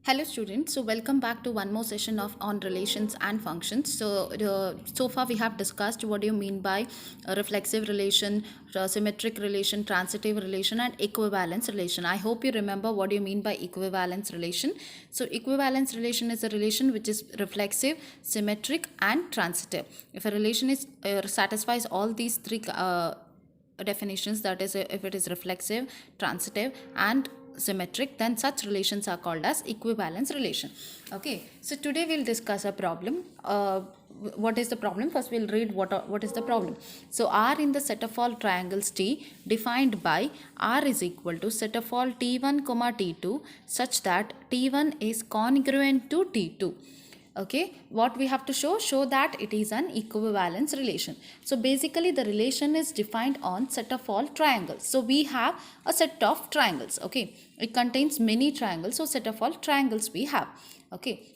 Hello students, so welcome back to one more session of on relations and functions. So far we have discussed what do you mean by a reflexive relation, symmetric relation, transitive relation and equivalence relation. I hope you remember what do you mean by equivalence relation. So equivalence relation is a relation which is reflexive, symmetric and transitive. If a relation is satisfies all these three definitions, that is if it is reflexive, transitive and symmetric, then such relations are called as equivalence relation. Okay, so today we'll discuss a problem. What is the problem? First we'll read what is the problem. So R in the set of all triangles T defined by R is equal to set of all T1 comma T2 such that T1 is congruent to T2. Okay, what we have to show that it is an equivalence relation. So basically the relation is defined on set of all triangles. So we have a set of triangles. Okay, it contains many triangles, so set of all triangles we have. Okay,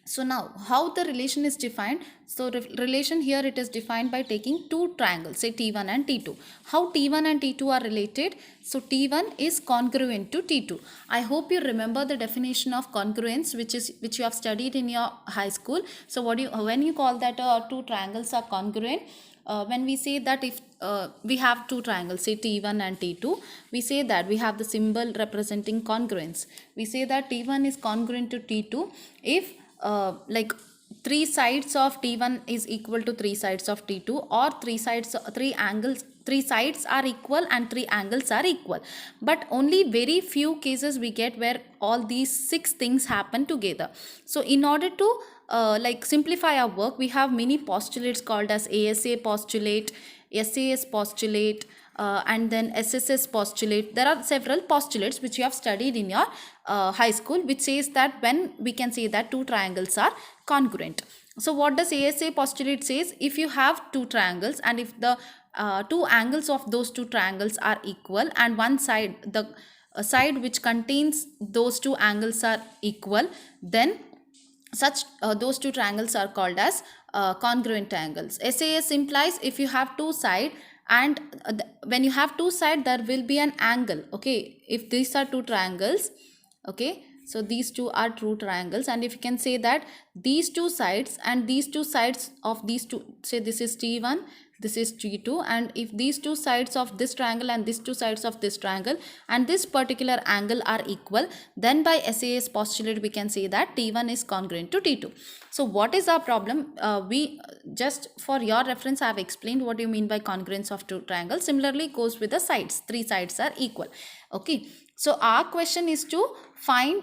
so now how the relation is defined? So relation here, it is defined by taking two triangles, say T1 and T2. How T1 and T2 are related? So T1 is congruent to T2. I hope you remember the definition of congruence which you have studied in your high school. So when you call that two triangles are congruent, when we say that if we have two triangles, say T1 and T2, we say that we have the symbol representing congruence. We say that T1 is congruent to T2 if like three sides of T1 is equal to three sides of T2, or three sides are equal and three angles are equal. But only very few cases we get where all these six things happen together. So in order to simplify our work, we have many postulates called as ASA postulate, SAS postulate, and then SSS postulate. There are several postulates which you have studied in your high school, which says that when we can say that two triangles are congruent. So what does ASA postulate says? If you have two triangles and if the two angles of those two triangles are equal and one side, the side which contains those two angles are equal, then such those two triangles are called as congruent triangles. SAS implies if you have two sides and when you have two sides there will be an angle. Okay, if these are two triangles, okay, so these two are true triangles, and if you can say that these two sides and these two sides of these two, say this is T1, this is T2, and if these two sides of this triangle and these two sides of this triangle and this particular angle are equal, then by SAS postulate we can say that T1 is congruent to T2. So what is our problem? We just for your reference I have explained what you mean by congruence of two triangles. Similarly goes with the sides, three sides are equal. Okay, so our question is to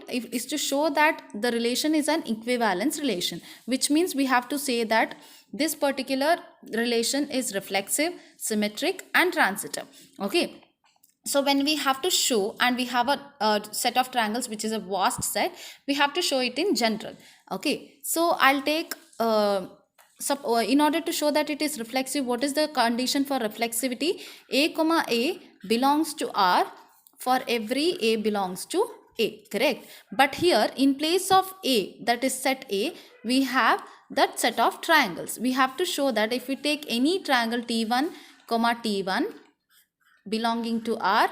is to show that the relation is an equivalence relation, which means we have to say that this particular relation is reflexive, symmetric and transitive. Okay, so when we have to show, and we have a set of triangles which is a vast set, we have to show it in general. Okay, so I'll take in order to show that it is reflexive, what is the condition for reflexivity? A comma A belongs to R for every A belongs to A, correct? But here in place of A, that is set A, we have that set of triangles. We have to show that if we take any triangle T1 comma T1 belonging to R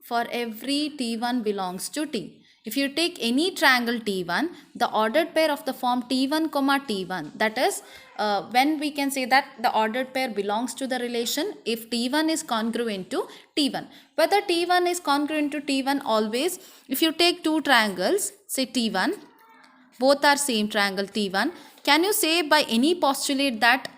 for every T1 belongs to T. If you take any triangle T1, the ordered pair of the form T1 comma T1, that is when we can say that the ordered pair belongs to the relation if T1 is congruent to T1. Whether T1 is congruent to T1 always, if you take two triangles, say T1, both are same triangle T1, can you say by any postulate that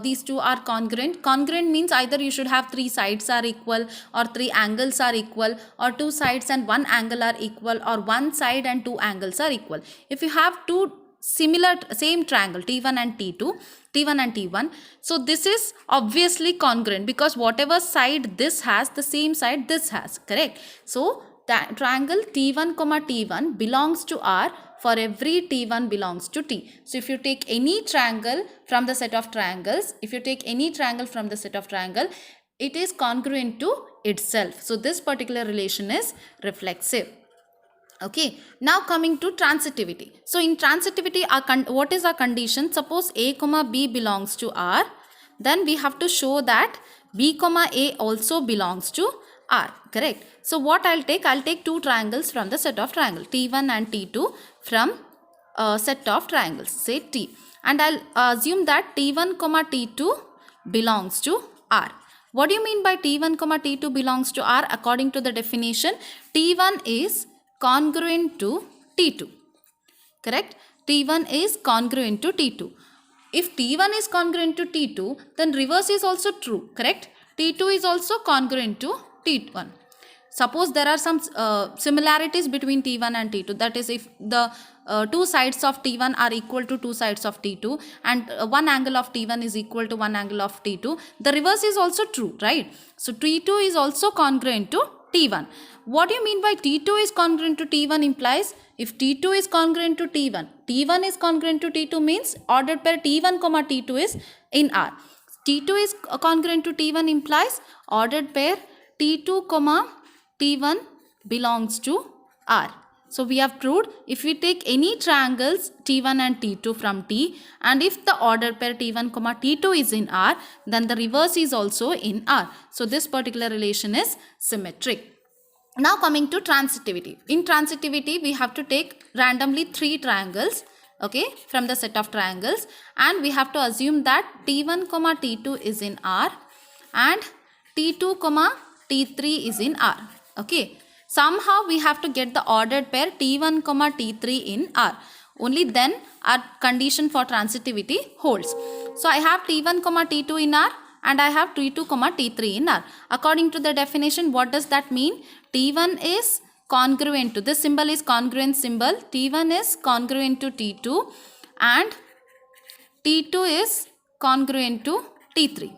these two are congruent? Congruent means either you should have three sides are equal, or three angles are equal, or two sides and one angle are equal, or one side and two angles are equal. If you have two same triangle T1 and T2, T1 and T1, so this is obviously congruent because whatever side this has, the same side this has, correct? So that triangle T1 comma T1 belongs to R for every T1 belongs to T. So if you take any triangle from the set of triangles, it is congruent to itself. So this particular relation is reflexive. Okay, now coming to transitivity. So in transitivity, what is our condition? Suppose A comma B belongs to R, then we have to show that B comma A also belongs to R, correct? So what I'll take two triangles from the set of triangle, T1 and T2 from set of triangles, say T. And I'll assume that T1 comma T2 belongs to R. What do you mean by T1 comma T2 belongs to R? According to the definition, T1 is congruent to T2. Correct? T1 is congruent to T2. If T1 is congruent to T2, then reverse is also true. Correct? T2 is also congruent to T1. Suppose there are some similarities between T1 and T2. That is, if the two sides of T1 are equal to two sides of T2 and one angle of T1 is equal to one angle of T2, the reverse is also true, right? So T2 is also congruent to T1. What do you mean by T2 is congruent to T1 implies if T2 is congruent to T1, T1 is congruent to T2 means ordered pair T1 comma T2 is in R. T2 is congruent to T1 implies ordered pair T2 comma T1 belongs to R. So we have proved if we take any triangles T1 and T2 from T, and if the ordered pair T1 comma T2 is in R, then the reverse is also in R. So this particular relation is symmetric. Now coming to transitivity. In transitivity, we have to take randomly three triangles, okay, from the set of triangles, and we have to assume that T1 comma T2 is in R and T2 comma T3 is in R. Okay. Somehow we have to get the ordered pair T1 comma T3 in R. Only then our condition for transitivity holds. So I have T1 comma T2 in R and I have T2 comma T3 in R. According to the definition, what does that mean? T1 is congruent to, this symbol is congruent symbol. T1 is congruent to T2 and T2 is congruent to T3.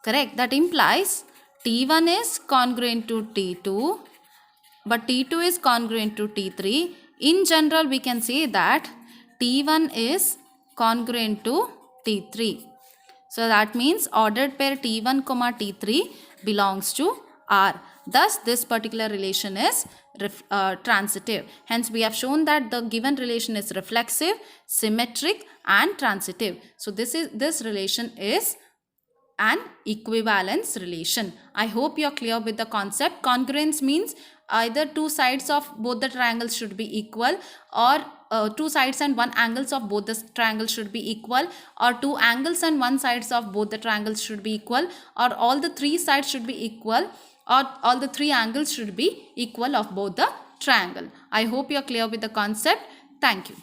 Correct? That implies T1 is congruent to T2 but T2 is congruent to T3. In general, we can say that T1 is congruent to T3. So that means ordered pair T1 comma T3 belongs to R. Thus, this particular relation is transitive. Hence, we have shown that the given relation is reflexive, symmetric and transitive. So this relation is an equivalence relation. I hope you are clear with the concept. Congruence means either two sides of both the triangles should be equal, or two sides and one angles of both the triangles should be equal, or two angles and one sides of both the triangles should be equal, or all the three sides should be equal, or all the three angles should be equal of both the triangle. I hope you are clear with the concept. Thank you.